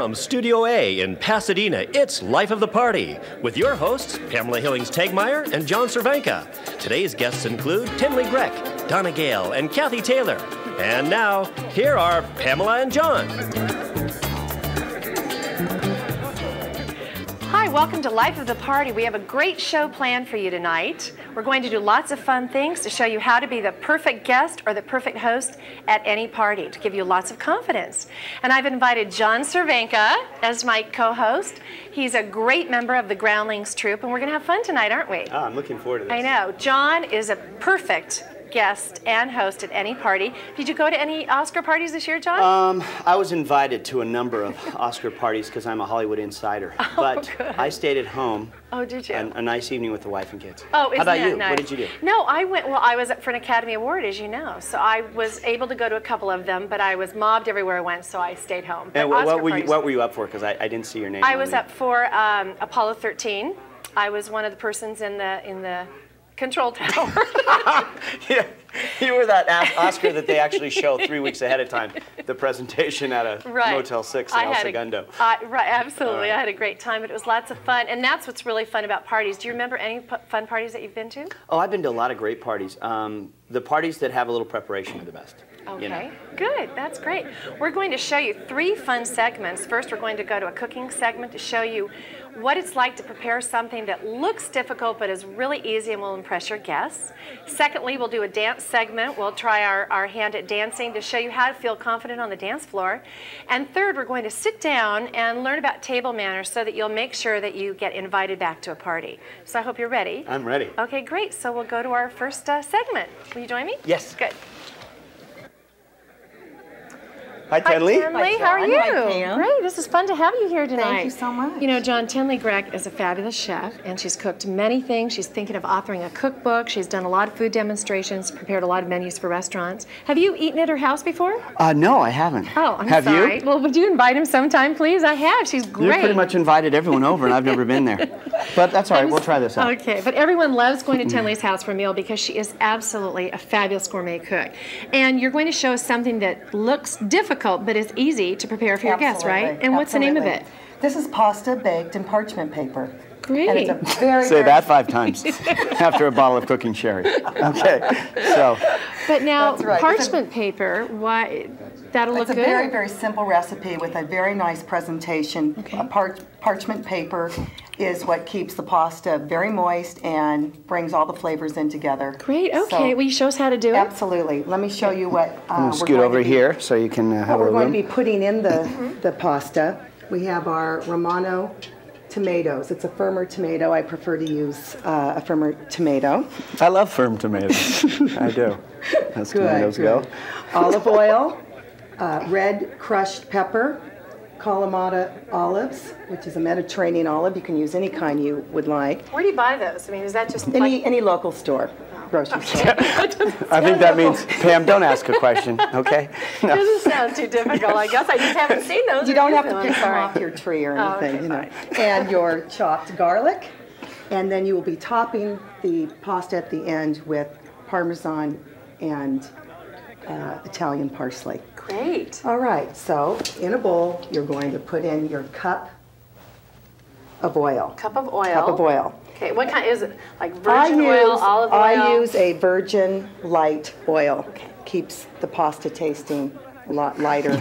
From Studio A in Pasadena, it's Life of the Party with your hosts, Pamela Hillings Tegmeyer and John Cervenka. Today's guests include Tinley Greck, Donna Gale, and Kathy Taylor. And now, here are Pamela and John. Hi, welcome to Life of the Party. We have a great show planned for you tonight. We're going to do lots of fun things to show you how to be the perfect guest or the perfect host at any party, to give you lots of confidence. And I've invited John Cervenka as my co-host. He's a great member of the Groundlings troupe, and we're going to have fun tonight, aren't we? Oh, I'm looking forward to this. I know. John is a perfect guest and host at any party. Did you go to any Oscar parties this year, John? I was invited to a number of Oscar parties because I'm a Hollywood insider. But good. I stayed at home. Oh, did you? A nice evening with the wife and kids. Oh, isn't How about that you? nice? What did you do? No, I went, well, I was up for an Academy Award, as you know. So I was able to go to a couple of them, but I was mobbed everywhere I went, so I stayed home. And what were you up for? Because I didn't see your name. I was up for Apollo 13. I was one of the persons in the control tower. Yeah, you were that Oscar that they actually show 3 weeks ahead of time, the presentation at a Motel 6 in El Segundo. Right, absolutely. I had a great time, but it was lots of fun. And that's what's really fun about parties. Do you remember any fun parties that you've been to? Oh, I've been to a lot of great parties. The parties that have a little preparation are the best. Okay, you know. Good. That's great. We're going to show you 3 fun segments. First, we're going to go to a cooking segment to show you what it's like to prepare something that looks difficult but is really easy and will impress your guests. Secondly, we'll do a dance segment. We'll try our hand at dancing to show you how to feel confident on the dance floor. And third, we're going to sit down and learn about table manners so that you'll make sure that you get invited back to a party. So I hope you're ready. I'm ready. Okay, great. So we'll go to our first segment. Will you join me? Yes. Good. Hi, Tinley. Hi, Tinley. How are you? Hi, Pam. Great. This is fun to have you here tonight. Thank you so much. You know, John, Tinley Greck is a fabulous chef, and she's cooked many things. She's thinking of authoring a cookbook. She's done a lot of food demonstrations, prepared a lot of menus for restaurants. Have you eaten at her house before? No, I haven't. Oh, I'm have sorry. You? Well, would you invite him sometime, please? I have. She's great. You've pretty much invited everyone over, and I've never been there. But that's all right. We'll try this out. Okay, but everyone loves going to Tinley's house for a meal because she is absolutely a fabulous gourmet cook. And you're going to show us something that looks difficult but is easy to prepare for your guests, right? And what's the name of it? This is pasta baked in parchment paper. Great. And it's a very, Say that 5 times after a bottle of cooking sherry. Okay, so. But now, That's right. parchment paper, why, that'll look good? It's a very, very simple recipe with a very nice presentation. Okay. Parchment paper is what keeps the pasta very moist and brings all the flavors in together. Great, okay. So, Will you show us how to do it? Absolutely. Let me show you what I'm going to scoot over here so you can have a What we're room. going to be putting in the pasta. We have our Romano tomatoes. It's a firmer tomato. I prefer to use a firmer tomato. I love firm tomatoes. I do. As tomatoes go. Olive oil, red crushed pepper, Kalamata olives, which is a Mediterranean olive. You can use any kind you would like. Where do you buy those? I mean, is that just Any local store, grocery store. I think that means, Pam, don't ask a question, okay? No. Doesn't sound too difficult. I guess I just haven't seen those. You don't have to I'm pick them sorry. off your tree or Oh, anything, okay, you know. fine. And your chopped garlic, and then you will be topping the pasta at the end with Parmesan and Italian parsley. Great. All right, so in a bowl, you're going to put in your cup of oil. Cup of oil. Cup of oil. Okay, what kind is it? Like virgin oil, olive oil? I use a virgin light oil. Okay. Keeps the pasta tasting a lot lighter.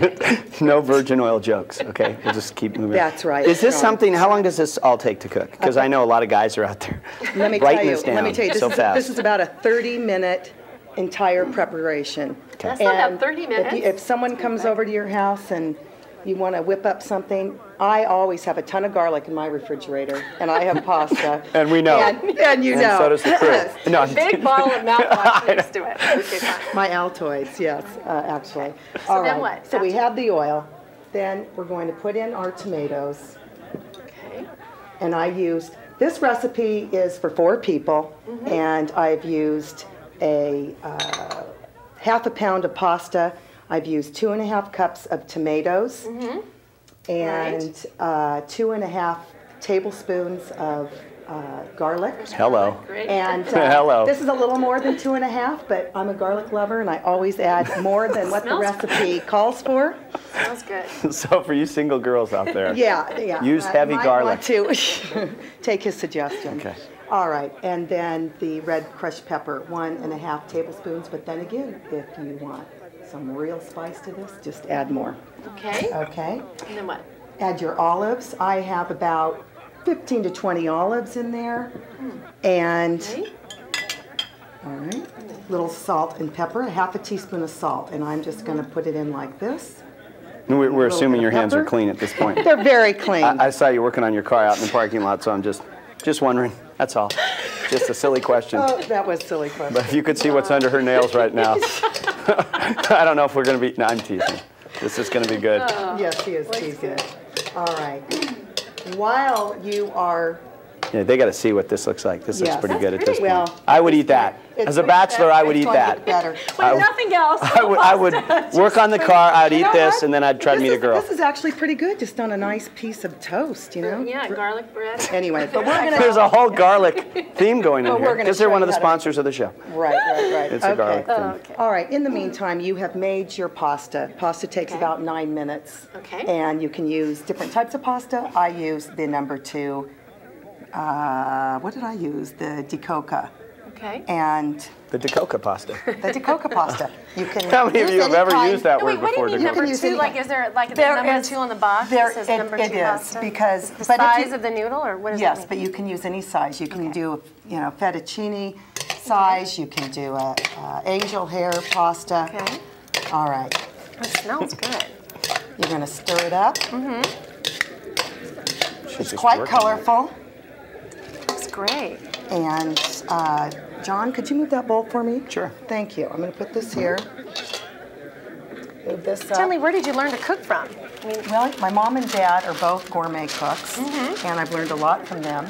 No virgin oil jokes, okay? We'll just keep moving. That's right. Is this No. something, how long does this all take to cook? Because I know a lot of guys are out there Let me writing tell you. this down Let me tell you. so fast. This is about a 30-minute entire preparation. Okay. That's not about And 30 minutes. If someone comes over to your house and you want to whip up something, I always have a ton of garlic in my refrigerator, and I have pasta. And we know. And you know. so does the crew. No, Big bottle of mouthwash next to it. Okay, fine. My Altoids, yes, actually. So then what? So we have the oil. Then we're going to put in our tomatoes. Okay. And I used, this recipe is for 4 people, and I've used a half a pound of pasta. I've used 2.5 cups of tomatoes and 2.5 tablespoons of garlic. Hello. Great. And Hello. this is a little more than 2.5, but I'm a garlic lover, and I always add more than what the Smells recipe calls for. Smells good. So for you single girls out there, yeah. use heavy garlic. Want to take his suggestion. Okay. All right, and then the red crushed pepper, 1.5 tablespoons. But then again, if you want some real spice to this, just add more. Okay. Okay. And then what? Add your olives. I have about 15 to 20 olives in there. And, Okay. all right, little salt and pepper, 1/2 teaspoon of salt. And I'm just going to put it in like this. We're assuming bit your of hands are pepper. clean at this point. They're very clean. I saw you working on your car out in the parking lot, so I'm just wondering. That's all. Just a silly question. Oh, that was a silly question. But if you could see what's under her nails right now, I don't know if we're going to be. No, I'm teasing. This is going to be good. Yes, he is teasing. All right. While you are... Yeah, they got to see what this looks like. This looks Yes. pretty good at That's this pretty. point. Well, I would eat that. it's As a much bachelor, better. I would It's eat going to that. get better. With nothing else. I would work on the car. I'd You eat know this, what? and then I'd try to meet a girl. This is actually pretty good, just on a nice piece of toast, you know? Yeah, garlic bread. Anyway, but we're going to... There's a whole garlic theme going in Well, we're here gonna because they're show one of you the how to- sponsors of the show. Right. It's a garlic thing. Okay. All right, in the meantime, you have made your pasta. Pasta takes Okay. about 9 minutes. Okay. And you can use different types of pasta. I use the number 2. What did I use? The Di Coca. Okay. And The Dakota pasta. the Di Coca pasta. You can How many of use you have any ever kind. used that No, word wait, what do before? you mean Dakota? number use 2? any Like, kind. is there like There number is- 2 on the box there- that says it- number 2 it is, pasta? because- the but if size you- of the noodle, or what does Yes, that but mean? you can use any size. You can Okay. do, fettuccine size. You can do a angel hair pasta. Okay. All right. It smells good. You're going to stir it up. She's It's just quite working on it. colorful. Looks great. And John, could you move that bowl for me? Sure. Thank you. I'm going to put this here. Move this up. Tell me, where did you learn to cook from? I mean, Well, my mom and dad are both gourmet cooks, and I've learned a lot from them.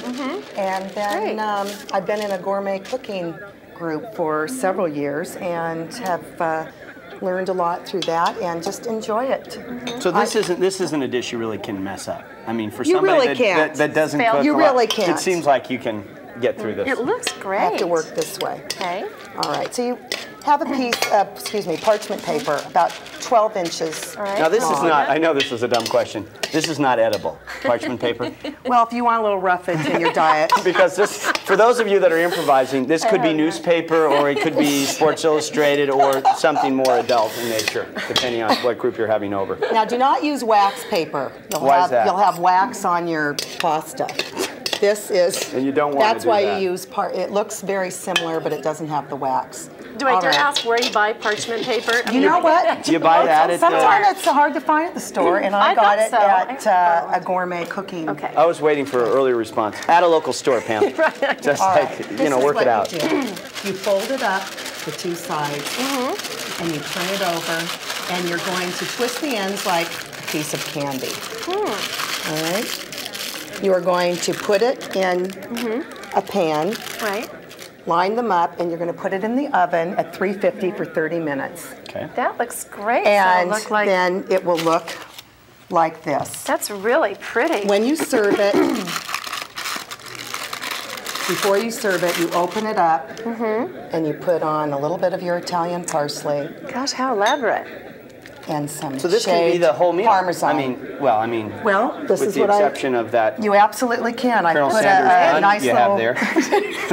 And then Great. I've been in a gourmet cooking group for several years and have learned a lot through that and just enjoy it. So this isn't a dish you really can mess up. I mean, for You somebody really can't. that doesn't Fail. cook You a lot, really can't. it seems like you can get through this. it looks great. I have to work this way. Okay. All right, so you have a piece of, parchment paper, about 12 inches. All right. Now this is long. not. I know this is a dumb question. This is not edible. Parchment paper. Well, if you want a little roughage in your diet. Because this, for those of you that are improvising, this could be newspaper, or it could be Sports Illustrated, or something more adult in nature, depending on what group you're having over. Now, do not use wax paper. Why is that? You'll have wax on your pasta. This is. And you don't want to That's do why that. you use It looks very similar, but it doesn't have the wax. Do I All dare right. ask where you buy parchment paper? I You mean, know what? Do you buy that at Sometimes it's hard to find at the store, and I I got thought it so. at a gourmet cooking. Okay. I was waiting for an earlier response. At a local store, Pam. Just All like, right, you this know, is work what it out. You do. You fold it up the two sides, and you turn it over, and you're going to twist the ends like a piece of candy. All right. You are going to put it in a pan, Right. line them up, and you're going to put it in the oven at 350 for 30 minutes. Okay. That looks great. And so it'll look like, then it will look like this. that's really pretty. When you serve it, before you serve it, you open it up and you put on a little bit of your Italian parsley Gosh, how elaborate. and some So this can be shaved the whole meal. Parmesan. I mean, well, this with is the what exception of that you absolutely can. I Colonel put Sanders a bun nice you little have there.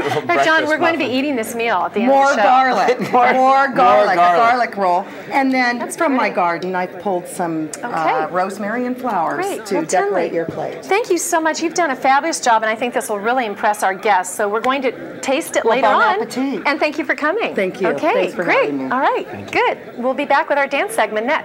Little Now, John, breakfast we're going to be muffin. eating this meal at the end more of the show. garlic, more garlic, garlic roll, and then That's from my great. garden, I've pulled some Okay. rosemary and flowers Great. to Well, tell decorate me. your plate. Thank you so much. You've done a fabulous job, and I think this will really impress our guests. So we're going to taste it Well, later bon on. appetit. And thank you for coming. Thank you. Okay, Thanks for great. having me. All right, good. We'll be back with our dance segment next.